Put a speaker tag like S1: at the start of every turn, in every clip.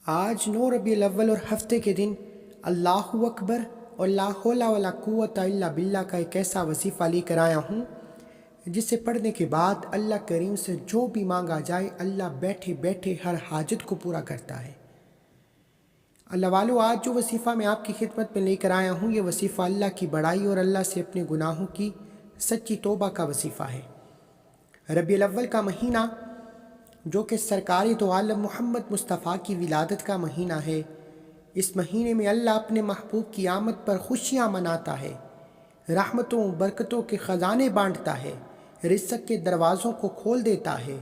S1: آج 9 ربیع الاول اور ہفتے کے دن اللہ اکبر اور لا حول ولا قوت الا باللہ کا ایک ایسا وظیفہ لے کر آیا ہوں جسے پڑھنے کے بعد اللہ کریم سے جو بھی مانگا جائے اللہ بیٹھے بیٹھے ہر حاجت کو پورا کرتا ہے۔ اللہ والو، آج جو وظیفہ میں آپ کی خدمت میں لے کر آیا ہوں یہ وظیفہ اللہ کی بڑائی اور اللہ سے اپنے گناہوں کی سچی توبہ کا وظیفہ ہے۔ ربیع الاول کا مہینہ جو کہ سرکار دو عالم محمد مصطفیٰ کی ولادت کا مہینہ ہے، اس مہینے میں اللہ اپنے محبوب کی آمد پر خوشیاں مناتا ہے، رحمتوں برکتوں کے خزانے بانٹتا ہے، رزق کے دروازوں کو کھول دیتا ہے۔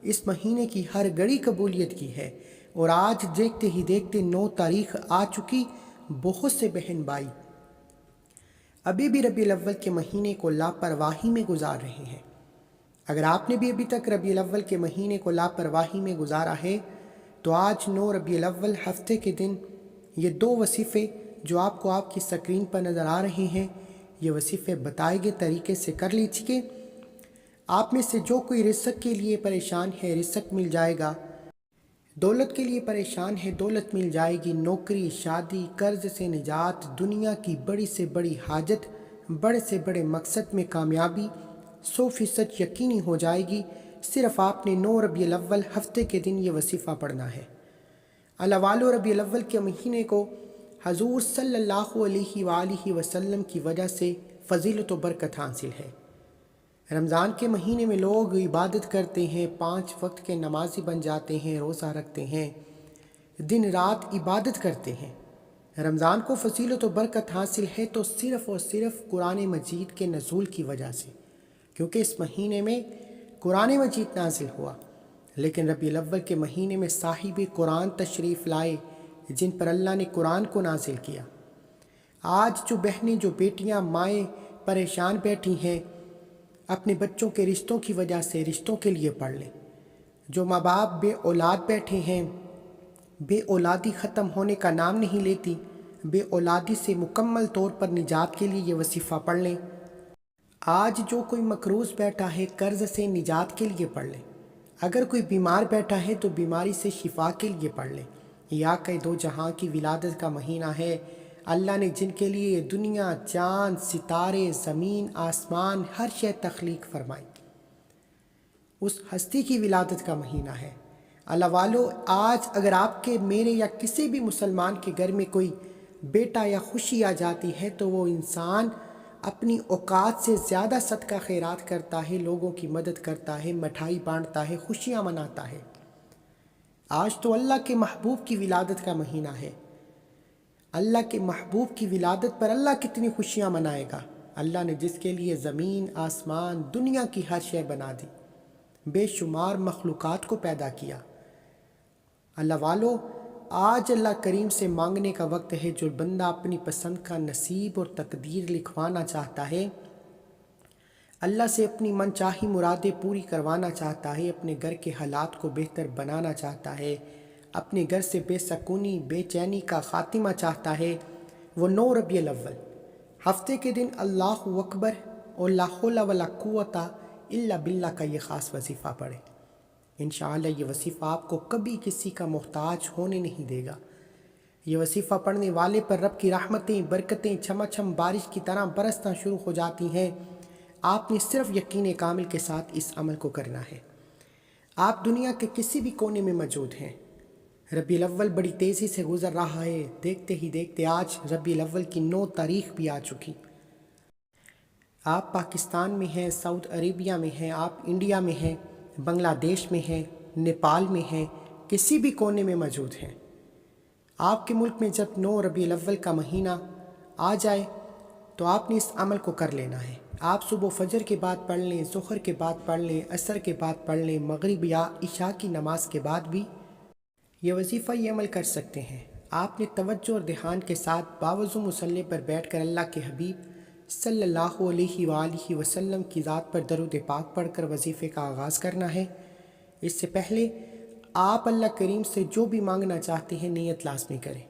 S1: اس مہینے کی ہر گھڑی قبولیت کی ہے اور آج دیکھتے ہی دیکھتے 9 تاریخ آ چکی۔ بہت سے بہن بھائی ابھی بھی ربیع الاول کے مہینے کو لاپرواہی میں گزار رہے ہیں۔ اگر آپ نے بھی ابھی تک ربیع الاول کے مہینے کو لاپرواہی میں گزارا ہے تو آج 9 ربیع الاول ہفتے کے دن یہ 2 وظیفے جو آپ کو آپ کی سکرین پر نظر آ رہے ہیں، یہ وظیفے بتائے گئے طریقے سے کر لیجیے۔ آپ میں سے جو کوئی رزق کے لیے پریشان ہے رزق مل جائے گا، دولت کے لیے پریشان ہے دولت مل جائے گی، نوکری، شادی، قرض سے نجات، دنیا کی بڑی سے بڑی حاجت، بڑے سے بڑے مقصد میں کامیابی 100% یقینی ہو جائے گی۔ صرف آپ نے 9 ربیع الاول ہفتے کے دن یہ وظیفہ پڑھنا ہے۔ اللہ والو، ربیع الاول کے مہینے کو حضور صلی اللہ علیہ وآلہ وسلم کی وجہ سے فضیلت و برکت حاصل ہے۔ رمضان کے مہینے میں لوگ عبادت کرتے ہیں، 5 وقت کے نمازی بن جاتے ہیں، روزہ رکھتے ہیں، دن رات عبادت کرتے ہیں۔ رمضان کو فضیلت و برکت حاصل ہے تو صرف اور صرف قرآن مجید کے نزول کی وجہ سے، کیونکہ اس مہینے میں قرآن مجید نازل ہوا۔ لیکن ربیع الاول کے مہینے میں صاحب قرآن تشریف لائے جن پر اللہ نے قرآن کو نازل کیا۔ آج جو بہنیں، جو بیٹیاں، مائیں پریشان بیٹھی ہیں اپنے بچوں کے رشتوں کی وجہ سے، رشتوں کے لیے پڑھ لیں۔ جو ماں باپ بے اولاد بیٹھے ہیں، بے اولادی ختم ہونے کا نام نہیں لیتی، بے اولادی سے مکمل طور پر نجات کے لیے یہ وظیفہ پڑھ لیں۔ آج جو کوئی مقروض بیٹھا ہے قرض سے نجات کے لیے پڑھ لیں۔ اگر کوئی بیمار بیٹھا ہے تو بیماری سے شفا کے لیے پڑھ لیں۔ یا کہ 2 جہاں کی ولادت کا مہینہ ہے، اللہ نے جن کے لیے یہ دنیا، چاند، ستارے، زمین، آسمان، ہر شے تخلیق فرمائی، اس ہستی کی ولادت کا مہینہ ہے۔ اللہ والو، آج اگر آپ کے، میرے یا کسی بھی مسلمان کے گھر میں کوئی بیٹا یا خوشی آ جاتی ہے تو وہ انسان اپنی اوقات سے زیادہ صدقہ خیرات کرتا ہے، لوگوں کی مدد کرتا ہے، مٹھائی بانٹتا ہے، خوشیاں مناتا ہے۔ آج تو اللہ کے محبوب کی ولادت کا مہینہ ہے۔ اللہ کے محبوب کی ولادت پر اللہ کتنی خوشیاں منائے گا۔ اللہ نے جس کے لیے زمین، آسمان، دنیا کی ہر شے بنا دی، بے شمار مخلوقات کو پیدا کیا۔ اللہ والو، آج اللہ کریم سے مانگنے کا وقت ہے۔ جو بندہ اپنی پسند کا نصیب اور تقدیر لکھوانا چاہتا ہے، اللہ سے اپنی من چاہی مرادیں پوری کروانا چاہتا ہے، اپنے گھر کے حالات کو بہتر بنانا چاہتا ہے، اپنے گھر سے بے سکونی، بے چینی کا خاتمہ چاہتا ہے، وہ 9 ربیع الاول ہفتے کے دن اللہ اکبر اور لا حول ولا قوت الا باللہ کا یہ خاص وظیفہ پڑھے۔ انشاءاللہ یہ وظیفہ آپ کو کبھی کسی کا محتاج ہونے نہیں دے گا۔ یہ وظیفہ پڑھنے والے پر رب کی رحمتیں، برکتیں چھما بارش کی طرح برسنا شروع ہو جاتی ہیں۔ آپ نے صرف یقین کامل کے ساتھ اس عمل کو کرنا ہے۔ آپ دنیا کے کسی بھی کونے میں موجود ہیں، ربیع الاول بڑی تیزی سے گزر رہا ہے۔ دیکھتے ہی دیکھتے آج ربیع الاول کی 9 تاریخ بھی آ چکی۔ آپ پاکستان میں ہیں، سعودی عربیہ میں ہیں، آپ انڈیا میں ہیں، بنگلہ دیش میں ہیں، نیپال میں ہیں، کسی بھی کونے میں موجود ہیں۔ آپ کے ملک میں جب 9 ربیع الاول کا مہینہ آ جائے تو آپ نے اس عمل کو کر لینا ہے۔ آپ صبح فجر کے بعد پڑھ لیں، ظہر کے بعد پڑھ لیں، عصر کے بعد پڑھ لیں، مغرب یا عشاء کی نماز کے بعد بھی یہ وظیفہ، یہ عمل کر سکتے ہیں۔ آپ نے توجہ اور دھیان کے ساتھ باوضو مصلی پر بیٹھ کر اللہ کے حبیب صلی اللہ علیہ وآلہ وسلم کی ذات پر درود پاک پڑھ کر وظیفے کا آغاز کرنا ہے۔ اس سے پہلے آپ اللہ کریم سے جو بھی مانگنا چاہتے ہیں نیت لازمی کریں۔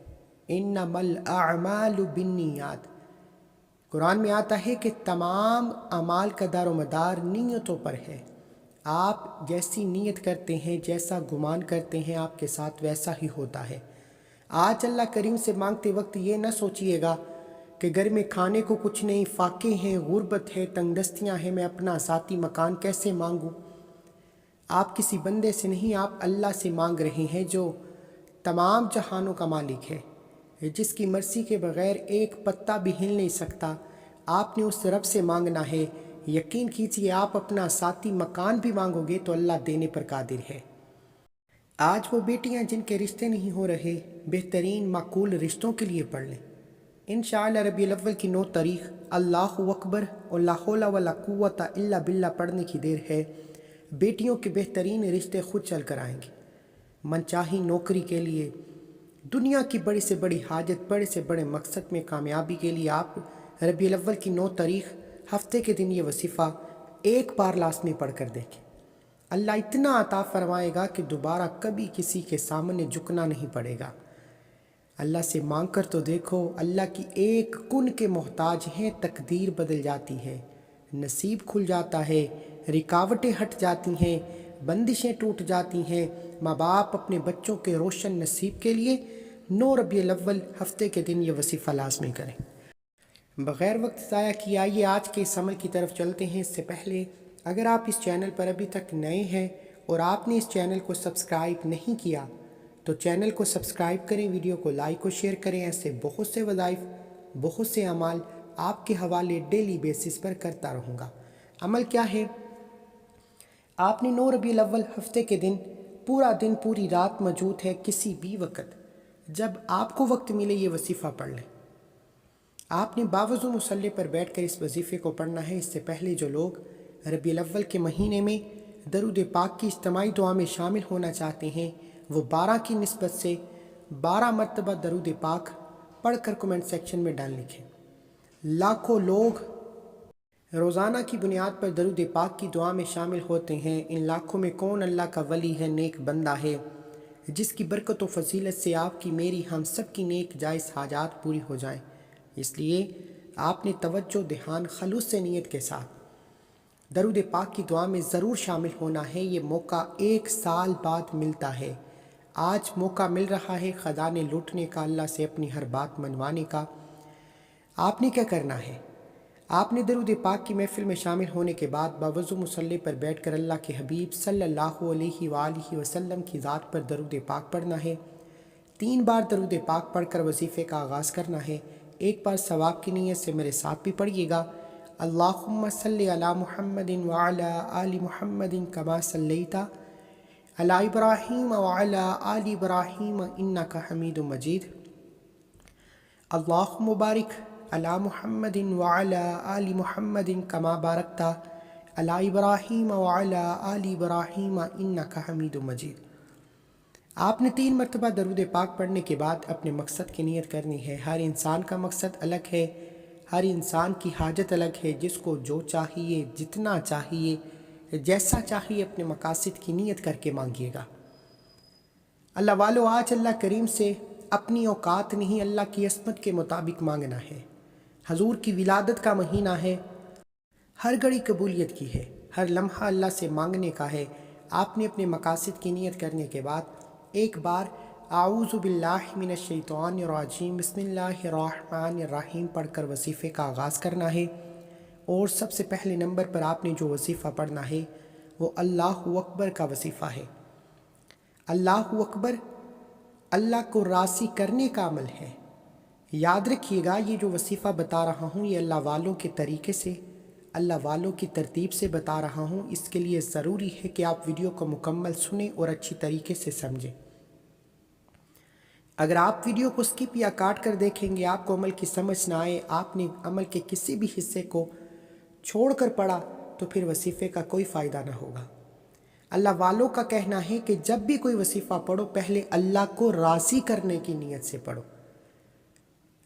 S1: انما الاعمال بالنیات، قرآن میں آتا ہے کہ تمام اعمال کا دار و مدار نیتوں پر ہے۔ آپ جیسی نیت کرتے ہیں، جیسا گمان کرتے ہیں، آپ کے ساتھ ویسا ہی ہوتا ہے۔ آج اللہ کریم سے مانگتے وقت یہ نہ سوچیے گا کہ گھر میں کھانے کو کچھ نہیں، فاقے ہیں، غربت ہے، تنگ دستیاں ہیں، میں اپنا ذاتی مکان کیسے مانگوں۔ آپ کسی بندے سے نہیں، آپ اللہ سے مانگ رہے ہیں جو تمام جہانوں کا مالک ہے، جس کی مرضی کے بغیر ایک پتا بھی ہل نہیں سکتا۔ آپ نے اس رب سے مانگنا ہے۔ یقین کیجیے آپ اپنا ذاتی مکان بھی مانگو گے تو اللہ دینے پر قادر ہے۔ آج وہ بیٹیاں جن کے رشتے نہیں ہو رہے، بہترین معقول رشتوں کے لیے پڑھ لیں۔ انشاءاللہ ربیع الاول کی 9 تاریخ اللہ اکبر اور لا حول ولا قوت الا باللہ پڑھنے کی دیر ہے۔ بیٹیوں کے بہترین رشتے خود چل کر آئیں گے۔ منچاہی نوکری کے لیے، دنیا کی بڑی سے بڑی حاجت، بڑے سے بڑے مقصد میں کامیابی کے لیے آپ ربیع الاول کی 9 تاریخ ہفتے کے دن یہ وظیفہ ایک بار لازمی پڑھ کر دیکھیں۔ اللہ اتنا عطا فرمائے گا کہ دوبارہ کبھی کسی کے سامنے جھکنا نہیں پڑے گا۔ اللہ سے مانگ کر تو دیکھو، اللہ کی ایک کن کے محتاج ہیں، تقدیر بدل جاتی ہے، نصیب کھل جاتا ہے، رکاوٹیں ہٹ جاتی ہیں، بندشیں ٹوٹ جاتی ہیں۔ ماں باپ اپنے بچوں کے روشن نصیب کے لیے 9 ربیع الاول ہفتے کے دن یہ وظیفہ لازمی کریں۔ بغیر وقت ضائع کیے آئیے آج کے اس عمل کی طرف چلتے ہیں۔ اس سے پہلے اگر آپ اس چینل پر ابھی تک نئے ہیں اور آپ نے اس چینل کو سبسکرائب نہیں کیا تو چینل کو سبسکرائب کریں، ویڈیو کو لائک و شیئر کریں۔ ایسے بہت سے وظائف، بہت سے اعمال آپ کے حوالے ڈیلی بیسس پر کرتا رہوں گا۔ عمل کیا ہے؟ آپ نے 9 ربیع الاول ہفتے کے دن پورا دن، پوری رات موجود ہے، کسی بھی وقت جب آپ کو وقت ملے یہ وظیفہ پڑھ لیں۔ آپ نے باوضو مصلی پر بیٹھ کر اس وظیفے کو پڑھنا ہے۔ اس سے پہلے جو لوگ ربیع الاول کے مہینے میں درود پاک کی اجتماعی دعا میں شامل ہونا چاہتے ہیں، وہ 12 کی نسبت سے 12 مرتبہ درود پاک پڑھ کر کمنٹ سیکشن میں ڈال لکھیں۔ لاکھوں لوگ روزانہ کی بنیاد پر درود پاک کی دعا میں شامل ہوتے ہیں۔ ان لاکھوں میں کون اللہ کا ولی ہے، نیک بندہ ہے، جس کی برکت و فضیلت سے آپ کی، میری، ہم سب کی نیک جائز حاجات پوری ہو جائیں۔ اس لیے آپ نے توجہ، دھیان، خلوص سے نیت کے ساتھ درود پاک کی دعا میں ضرور شامل ہونا ہے۔ یہ موقع 1 سال بعد ملتا ہے۔ آج موقع مل رہا ہے خزانے لوٹنے کا، اللہ سے اپنی ہر بات منوانے کا۔ آپ نے کیا کرنا ہے؟ آپ نے درود پاک کی محفل میں شامل ہونے کے بعد باوضو مصلی پر بیٹھ کر اللہ کے حبیب صلی اللہ علیہ وآلہ وسلم کی ذات پر درود پاک پڑھنا ہے۔ 3 بار درود پاک پڑھ کر وظیفے کا آغاز کرنا ہے۔ ایک بار ثواب کی نیت سے میرے ساتھ بھی پڑھیے گا۔ اللہم صلی علی محمد وعلی آل محمد کما صلیت علی ابراہیم وعلی آل ابراہیم انک حمید مجید۔ اللہم بارک علی محمد وعلی آل محمد کما بارکت علی ابراہیم وعلی آل ابراہیم انک حمید مجید۔ آپ نے 3 مرتبہ درود پاک پڑھنے کے بعد اپنے مقصد کی نیت کرنی ہے۔ ہر انسان کا مقصد الگ ہے، ہر انسان کی حاجت الگ ہے۔ جس کو جو چاہیے، جتنا چاہیے، جیسا چاہیے، اپنے مقاصد کی نیت کر کے مانگیے گا۔ اللہ والو، آج اللہ کریم سے اپنی اوقات نہیں، اللہ کی عصمت کے مطابق مانگنا ہے۔ حضور کی ولادت کا مہینہ ہے، ہر گھڑی قبولیت کی ہے، ہر لمحہ اللہ سے مانگنے کا ہے۔ آپ نے اپنے مقاصد کی نیت کرنے کے بعد ایک بار اعوذ باللہ من الشیطان الرجیم بسم اللہ الرحمن الرحیم پڑھ کر وظیفے کا آغاز کرنا ہے۔ اور سب سے پہلے نمبر پر آپ نے جو وظیفہ پڑھنا ہے وہ اللہ اکبر کا وظیفہ ہے۔ اللہ اکبر اللہ کو راضی کرنے کا عمل ہے۔ یاد رکھیے گا، یہ جو وظیفہ بتا رہا ہوں یہ اللہ والوں کے طریقے سے، اللہ والوں کی ترتیب سے بتا رہا ہوں۔ اس کے لیے ضروری ہے کہ آپ ویڈیو کو مکمل سنیں اور اچھی طریقے سے سمجھیں۔ اگر آپ ویڈیو کو سکپ یا کاٹ کر دیکھیں گے، آپ کو عمل کی سمجھ نہ آئے، آپ نے عمل کے کسی بھی حصے کو چھوڑ کر پڑھا تو پھر وظیفے کا کوئی فائدہ نہ ہوگا۔ اللہ والوں کا کہنا ہے کہ جب بھی کوئی وظیفہ پڑھو پہلے اللہ کو راضی کرنے کی نیت سے پڑھو۔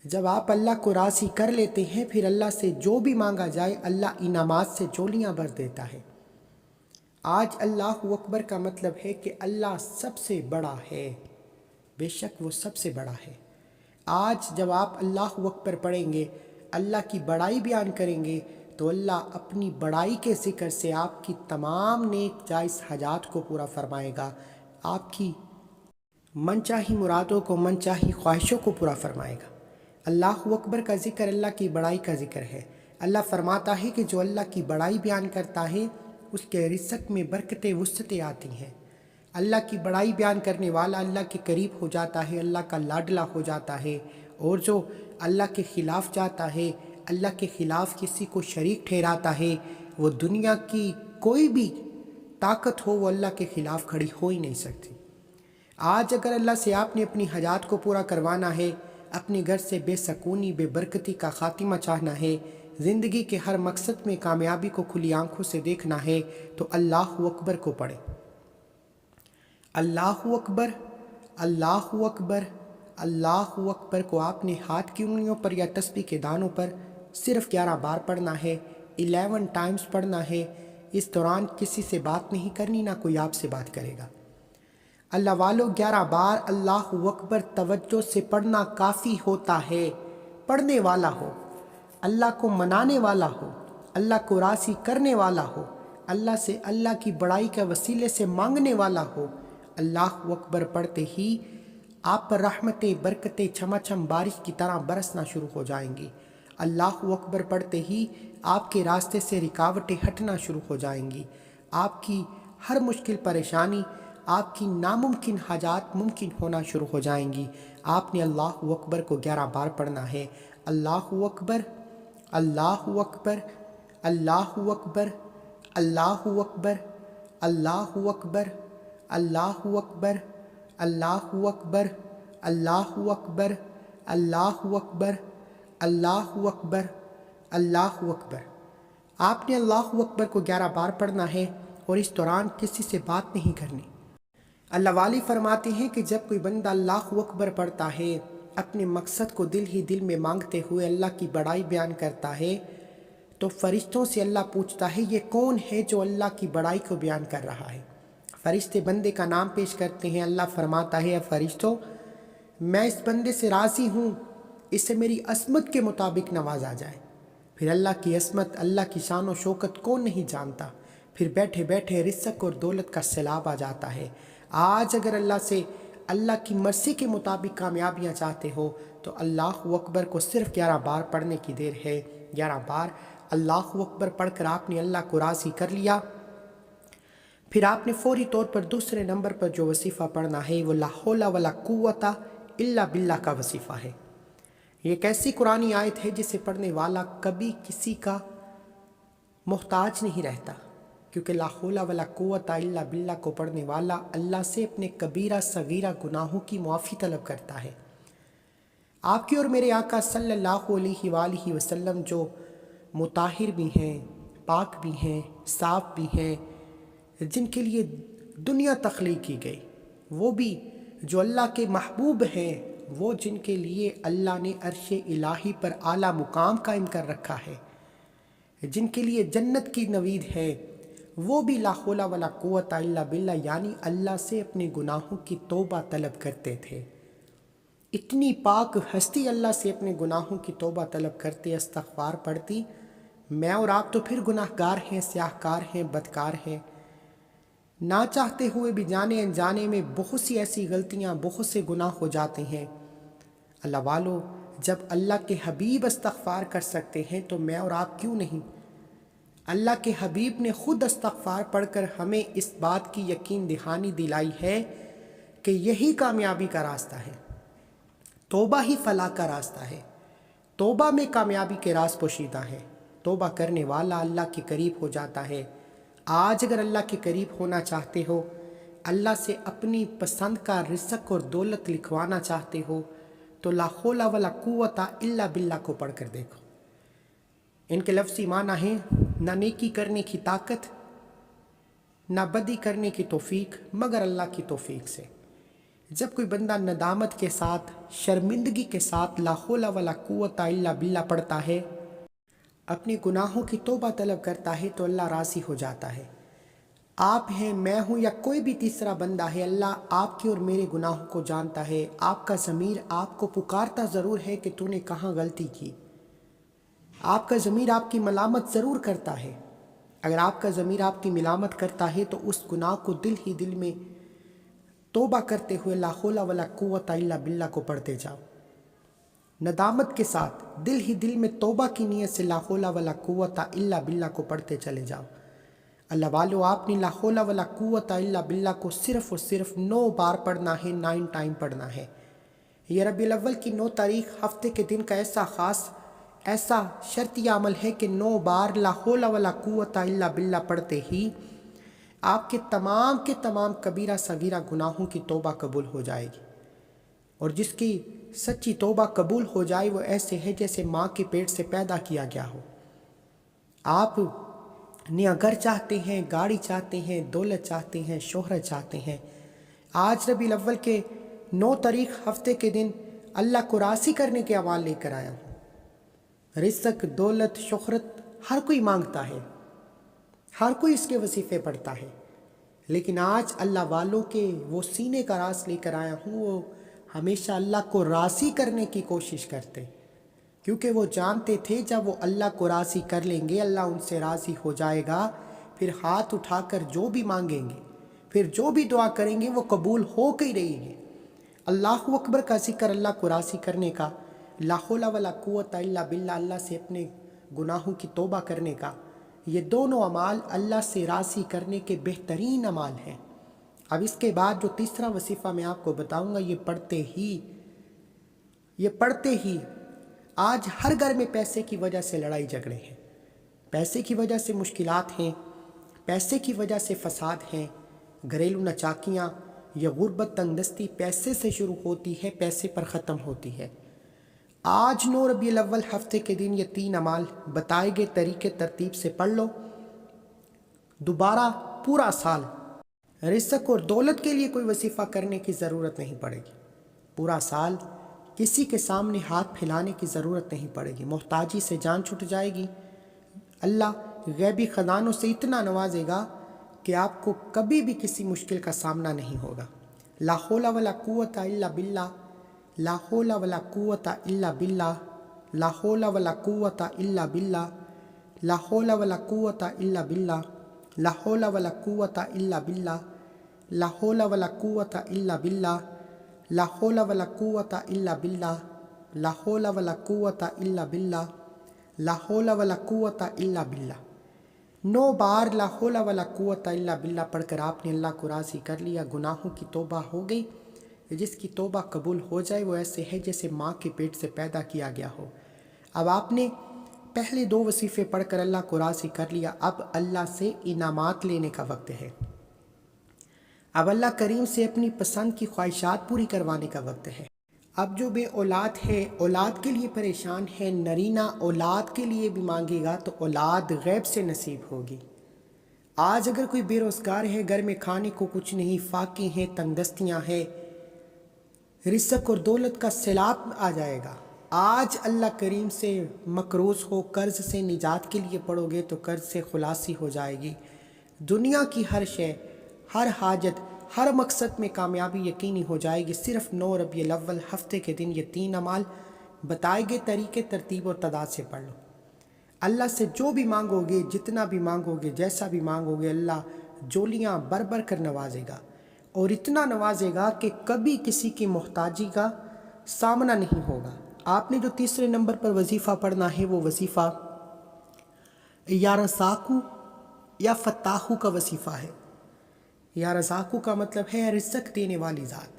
S1: جب آپ اللہ کو راضی کر لیتے ہیں پھر اللہ سے جو بھی مانگا جائے اللہ انعامات سے جولیاں بھر دیتا ہے۔ آج اللہ اکبر کا مطلب ہے کہ اللہ سب سے بڑا ہے، بے شک وہ سب سے بڑا ہے۔ آج جب آپ اللہ اکبر پڑھیں گے، اللہ کی بڑائی بیان کریں گے تو اللہ اپنی بڑائی کے ذکر سے آپ کی تمام نیک جائز حاجات کو پورا فرمائے گا، آپ کی من چاہی مرادوں کو، من چاہی خواہشوں کو پورا فرمائے گا۔ اللہ اکبر کا ذکر اللہ کی بڑائی کا ذکر ہے۔ اللہ فرماتا ہے کہ جو اللہ کی بڑائی بیان کرتا ہے اس کے رزق میں برکتیں وسعتیں آتی ہیں۔ اللہ کی بڑائی بیان کرنے والا اللہ کے قریب ہو جاتا ہے، اللہ کا لاڈلا ہو جاتا ہے، اور جو اللہ کے خلاف جاتا ہے، اللہ کے خلاف کسی کو شریک ٹھہراتا ہے، وہ دنیا کی کوئی بھی طاقت ہو وہ اللہ کے خلاف کھڑی ہو ہی نہیں سکتی۔ آج اگر اللہ سے آپ نے اپنی حاجات کو پورا کروانا ہے، اپنے گھر سے بے سکونی بے برکتی کا خاتمہ چاہنا ہے، زندگی کے ہر مقصد میں کامیابی کو کھلی آنکھوں سے دیکھنا ہے، تو اللہ اکبر کو پڑھیں۔ اللہ اکبر، اللہ اکبر، اللہ اکبر کو آپ نے ہاتھ کی انگلیوں پر یا تسبیح کے دانوں پر صرف 11 بار پڑھنا ہے، 11 ٹائمز پڑھنا ہے۔ اس دوران کسی سے بات نہیں کرنی، نہ کوئی آپ سے بات کرے گا۔ اللہ والو 11 بار اللہ اکبر توجہ سے پڑھنا کافی ہوتا ہے۔ پڑھنے والا ہو، اللہ کو منانے والا ہو، اللہ کو راضی کرنے والا ہو، اللہ سے اللہ کی بڑائی کے وسیلے سے مانگنے والا ہو۔ اللہ اکبر پڑھتے ہی آپ پر رحمتیں برکتیں چھما بارش کی طرح برسنا شروع ہو جائیں گی۔ اللہ اکبر پڑھتے ہی آپ کے راستے سے رکاوٹیں ہٹنا شروع ہو جائیں گی۔ آپ کی ہر مشکل پریشانی، آپ کی ناممکن حاجات ممکن ہونا شروع ہو جائیں گی۔ آپ نے اللہ اکبر کو 11 بار پڑھنا ہے۔ اللہ اکبر، اللہ اکبر، اللہ اکبر، اللہ اکبر، اللہ اکبر، اللہ اکبر، اللہ اکبر، اللہ اکبر، اللہ اکبر، اللہ اکبر، اللہ اکبر۔ آپ نے اللہ اکبر کو 11 بار پڑھنا ہے اور اس دوران کسی سے بات نہیں کرنی۔ اللہ والی فرماتے ہیں کہ جب کوئی بندہ اللہ اکبر پڑھتا ہے، اپنے مقصد کو دل ہی دل میں مانگتے ہوئے اللہ کی بڑائی بیان کرتا ہے، تو فرشتوں سے اللہ پوچھتا ہے یہ کون ہے جو اللہ کی بڑائی کو بیان کر رہا ہے؟ فرشتے بندے کا نام پیش کرتے ہیں۔ اللہ فرماتا ہے اے فرشتوں، میں اس بندے سے راضی ہوں، اسے میری عظمت کے مطابق نوازا جائے۔ پھر اللہ کی عظمت، اللہ کی شان و شوکت کون نہیں جانتا؟ پھر بیٹھے بیٹھے رزق اور دولت کا سیلاب آ جاتا ہے۔ آج اگر اللہ سے اللہ کی مرضی کے مطابق کامیابیاں چاہتے ہو تو اللہ اکبر کو صرف 11 بار پڑھنے کی دیر ہے۔ 11 بار اللہ اکبر پڑھ کر آپ نے اللہ کو راضی کر لیا، پھر آپ نے فوری طور پر دوسرے نمبر پر جو وظیفہ پڑھنا ہے وہ لا حول ولا قوت الا باللہ کا وظیفہ ہے۔ یہ ایک ایسی قرآنی آیت ہے جسے پڑھنے والا کبھی کسی کا محتاج نہیں رہتا، کیونکہ لا حول ولا قوت الا باللہ کو پڑھنے والا اللہ سے اپنے کبیرہ صغیرہ گناہوں کی معافی طلب کرتا ہے۔ آپ کی اور میرے آقا صلی اللہ علیہ وآلہ وسلم جو مطہر بھی ہیں، پاک بھی ہیں، صاف بھی ہیں، جن کے لیے دنیا تخلیق کی گئی، وہ بھی جو اللہ کے محبوب ہیں، وہ جن کے لیے اللہ نے عرش الہی پر اعلیٰ مقام قائم کر رکھا ہے، جن کے لیے جنت کی نوید ہے، وہ بھی لا حول ولا قوت الا باللہ یعنی اللہ سے اپنے گناہوں کی توبہ طلب کرتے تھے۔ اتنی پاک ہستی اللہ سے اپنے گناہوں کی توبہ طلب کرتے، استغفار پڑھتی۔ میں اور آپ تو پھر گناہ گار ہیں، سیاہ کار ہیں، بدکار ہیں، نہ چاہتے ہوئے بھی جانے انجانے میں بہت سی ایسی غلطیاں، بہت سے گناہ ہو جاتے ہیں۔ اللہ والو، جب اللہ کے حبیب استغفار کر سکتے ہیں تو میں اور آپ کیوں نہیں؟ اللہ کے حبیب نے خود استغفار پڑھ کر ہمیں اس بات کی یقین دہانی دلائی ہے کہ یہی کامیابی کا راستہ ہے، توبہ ہی فلاح کا راستہ ہے، توبہ میں کامیابی کے راز پوشیدہ ہے، توبہ کرنے والا اللہ کے قریب ہو جاتا ہے۔ آج اگر اللہ کے قریب ہونا چاہتے ہو، اللہ سے اپنی پسند کا رزق اور دولت لکھوانا چاہتے ہو، تو لا حول ولا قوت الا باللہ کو پڑھ کر دیکھو۔ ان کے لفظی معنی ہیں نہ نیکی کرنے کی طاقت، نہ بدی کرنے کی توفیق مگر اللہ کی توفیق سے۔ جب کوئی بندہ ندامت کے ساتھ، شرمندگی کے ساتھ لا حول ولا قوت الا باللہ پڑھتا ہے، اپنے گناہوں کی توبہ طلب کرتا ہے، تو اللہ راضی ہو جاتا ہے۔ آپ ہیں، میں ہوں، یا کوئی بھی تیسرا بندہ ہے، اللہ آپ کے اور میرے گناہوں کو جانتا ہے۔ آپ کا ضمیر آپ کو پکارتا ضرور ہے کہ تو نے کہاں غلطی کی، آپ کا ضمیر آپ کی ملامت ضرور کرتا ہے۔ اگر آپ کا ضمیر آپ کی ملامت کرتا ہے تو اس گناہ کو دل ہی دل میں توبہ کرتے ہوئے لا حول ولا قوت الا باللہ کو پڑھتے جاؤ، ندامت کے ساتھ دل ہی دل میں توبہ کی نیت سے لا حول ولا قوت الا باللہ کو پڑھتے چلے جاؤ۔ اللہ والو، آپ نے لا حول ولا قوت الا باللہ کو صرف اور صرف 9 بار پڑھنا ہے، 9 ٹائم پڑھنا ہے۔ یہ ربیع الاول کی 9 تاریخ ہفتے کے دن کا ایسا خاص ایسا شرطی عمل ہے کہ 9 بار لا حول ولا قوت الا باللہ پڑھتے ہی آپ کے تمام کبیرہ صغیرہ گناہوں کی توبہ قبول ہو جائے گی۔ اور جس کی سچی توبہ قبول ہو جائے وہ ایسے ہے جیسے ماں کے پیٹ سے پیدا کیا گیا ہو۔ آپ نیا گھر چاہتے ہیں، گاڑی چاہتے ہیں، دولت چاہتے ہیں، شہرت چاہتے ہیں، آج ربیع الاول کے 9 تاریخ ہفتے کے دن اللہ کو راضی کرنے کے اعمال لے کر آیا ہوں۔ رزق، دولت، شہرت ہر کوئی مانگتا ہے، ہر کوئی اس کے وظیفے پڑھتا ہے، لیکن آج اللہ والوں کے وہ سینے کا راز لے کر آیا ہوں، وہ ہمیشہ اللہ کو راضی کرنے کی کوشش کرتے، کیونکہ وہ جانتے تھے جب وہ اللہ کو راضی کر لیں گے، اللہ ان سے راضی ہو جائے گا، پھر ہاتھ اٹھا کر جو بھی مانگیں گے، پھر جو بھی دعا کریں گے وہ قبول ہو کے ہی رہے گی۔ اللہ اکبر کا ذکر، اللہ کو راضی کرنے کا، لا حول ولا قوت الا باللہ، اللہ سے اپنے گناہوں کی توبہ کرنے کا، یہ دونوں اعمال اللہ سے راضی کرنے کے بہترین اعمال ہیں۔ اب اس کے بعد جو تیسرا وظیفہ میں آپ کو بتاؤں گا، یہ پڑھتے ہی آج ہر گھر میں پیسے کی وجہ سے لڑائی جھگڑے ہیں، پیسے کی وجہ سے مشکلات ہیں، پیسے کی وجہ سے فساد ہیں، گھریلو نچاکیاں، یہ غربت، تنگ دستی پیسے سے شروع ہوتی ہے، پیسے پر ختم ہوتی ہے۔ آج 9 ربیع الاول ہفتے کے دن یہ 3 اعمال بتائے گئے طریقے ترتیب سے پڑھ لو، دوبارہ پورا سال رزق اور دولت کے لیے کوئی وظیفہ کرنے کی ضرورت نہیں پڑے گی، پورا سال کسی کے سامنے ہاتھ پھیلانے کی ضرورت نہیں پڑے گی، محتاجی سے جان چھٹ جائے گی، اللہ غیبی خزانوں سے اتنا نوازے گا کہ آپ کو کبھی بھی کسی مشکل کا سامنا نہیں ہوگا۔ لا حول ولا قوت الا باللہ، لا حول ولا قوت الا باللہ، لا حول ولا قوت الا باللہ، لا حول ولا قوت الا باللہ، لا حول ولا قوت الا باللہ، لا حول ولا قوت الا باللہ، لا حول ولا قوت الا باللہ، لا حول ولا قوت الا باللہ، لا حول ولا قوت الا باللہ۔ 9 بار لا حول ولا قوت الا باللہ پڑھ کر آپ نے اللہ کو راضی کر لیا، گناہوں کی توبہ ہو گئی۔ جس کی توبہ قبول ہو جائے وہ ایسے ہے جیسے ماں کے پیٹ سے پیدا کیا گیا ہو۔ اب آپ نے پہلے 2 وظیفے پڑھ کر اللہ کو راضی کر لیا، اب اللہ سے انعامات لینے کا وقت ہے، اب اللہ کریم سے اپنی پسند کی خواہشات پوری کروانے کا وقت ہے۔ اب جو بے اولاد ہے، اولاد کے لیے پریشان ہے، نرینہ اولاد کے لیے بھی مانگے گا تو اولاد غیب سے نصیب ہوگی۔ آج اگر کوئی بے روزگار ہے، گھر میں کھانے کو کچھ نہیں، فاقے ہیں، تنگ دستیاں ہیں، رزق اور دولت کا سیلاب آ جائے گا۔ آج اللہ کریم سے مقروض ہو، قرض سے نجات کے لیے پڑھو گے تو قرض سے خلاصی ہو جائے گی، دنیا کی ہر شے، ہر حاجت، ہر مقصد میں کامیابی یقینی ہو جائے گی۔ صرف 9 ربیع الاول ہفتے کے دن یہ 3 اعمال بتائے گئے طریقے ترتیب اور تعداد سے پڑھ لو، اللہ سے جو بھی مانگو گے، جتنا بھی مانگو گے، جیسا بھی مانگو گے، اللہ جولیاں بھر بھر کر نوازے گا، اور اتنا نوازے گا کہ کبھی کسی کی محتاجی کا سامنا نہیں ہوگا۔ آپ نے جو تیسرے نمبر پر وظیفہ پڑھنا ہے وہ وظیفہ یا رزاقو یا فتاحو کا وظیفہ ہے۔ یا رزاقو کا مطلب ہے رزق دینے والی ذات،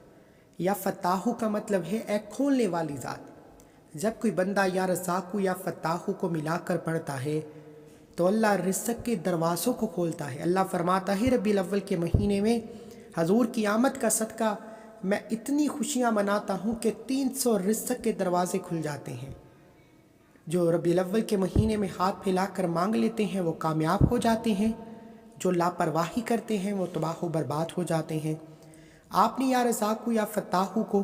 S1: یا فتاحو کا مطلب ہے اے کھولنے والی ذات۔ جب کوئی بندہ یا رزاقو یا فتاحو کو ملا کر پڑھتا ہے تو اللہ رزق کے دروازوں کو کھولتا ہے۔ اللہ فرماتا ہے ربیع الاول کے مہینے میں حضور کی آمد کا صدقہ میں اتنی خوشیاں مناتا ہوں کہ 300 رزق کے دروازے کھل جاتے ہیں۔ جو ربیع الاول کے مہینے میں ہاتھ پھیلا کر مانگ لیتے ہیں وہ کامیاب ہو جاتے ہیں، جو لاپرواہی کرتے ہیں وہ تباہ و برباد ہو جاتے ہیں۔ آپ نے یا رزاقو یا فتاحو کو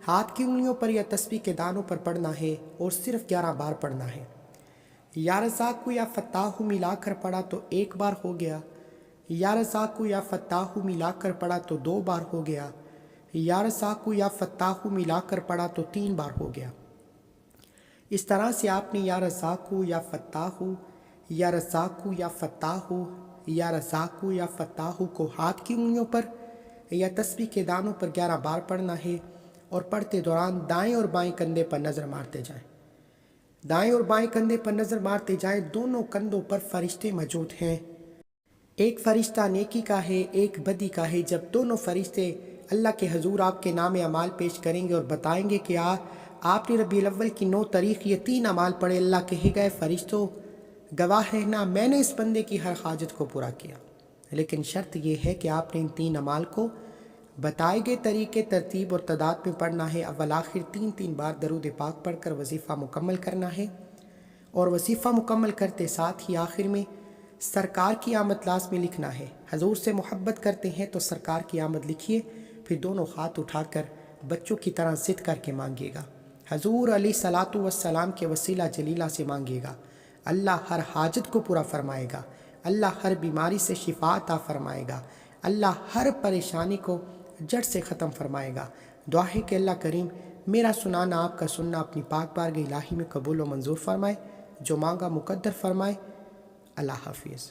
S1: ہاتھ کی انگلیوں پر یا تسبیح کے دانوں پر پڑھنا ہے اور صرف 11 بار پڑھنا ہے۔ یا رزاقو یا فتاحو ملا کر پڑھا تو 1 بار ہو گیا، یا رزاقو یا فتاحو ملا کر پڑھا تو 2 بار ہو گیا، یا رزاقو یا فتاحو ملا کر پڑھا تو 3 بار ہو گیا۔ اس طرح سے آپ نے یا رزاقو یا فتاحو، یا رزاقو یا فتاحو، یا رزاقو یا فتاحو کو ہاتھ کی انگلیوں پر یا تسبیح کے دانوں پر 11 بار پڑھنا ہے، اور پڑھتے دوران دائیں اور بائیں کندھے پر نظر مارتے جائیں۔ دائیں اور بائیں کندھے پر نظر مارتے جائیں، دونوں کندھوں پر فرشتے موجود ہیں۔ ایک فرشتہ نیکی کا ہے، ایک بدی کا ہے۔ جب دونوں فرشتے اللہ کے حضور آپ کے نام اعمال پیش کریں گے اور بتائیں گے کہ آپ نے ربیع الاول کی 9 تاریخ یہ 3 اعمال پڑھے، اللہ کہے گا فرشتوں گواہ ہے نا، میں نے اس بندے کی ہر حاجت کو پورا کیا، لیکن شرط یہ ہے کہ آپ نے ان 3 اعمال کو بتائے گئے طریقے، ترتیب اور تعداد میں پڑھنا ہے۔ اول آخر 3 بار درود پاک پڑھ کر وظیفہ مکمل کرنا ہے، اور وظیفہ مکمل کرتے ساتھ ہی آخر میں سرکار کی آمد لازمی لکھنا ہے۔ حضور سے محبت کرتے ہیں تو سرکار کی آمد لکھیے، پھر دونوں ہاتھ اٹھا کر بچوں کی طرح ضد کر کے مانگیے گا۔ حضور علیہ الصلاۃ والسلام کے وسیلہ جلیلہ سے مانگیے گا، اللہ ہر حاجت کو پورا فرمائے گا، اللہ ہر بیماری سے شفا عطا فرمائے گا، اللہ ہر پریشانی کو جڑ سے ختم فرمائے گا۔ دعا ہے کہ اللہ کریم میرا سنانا، آپ کا سننا اپنی پاک بارگاہ الہی میں قبول و منظور فرمائے، جو مانگا مقدر فرمائے۔ اللہ حافظ۔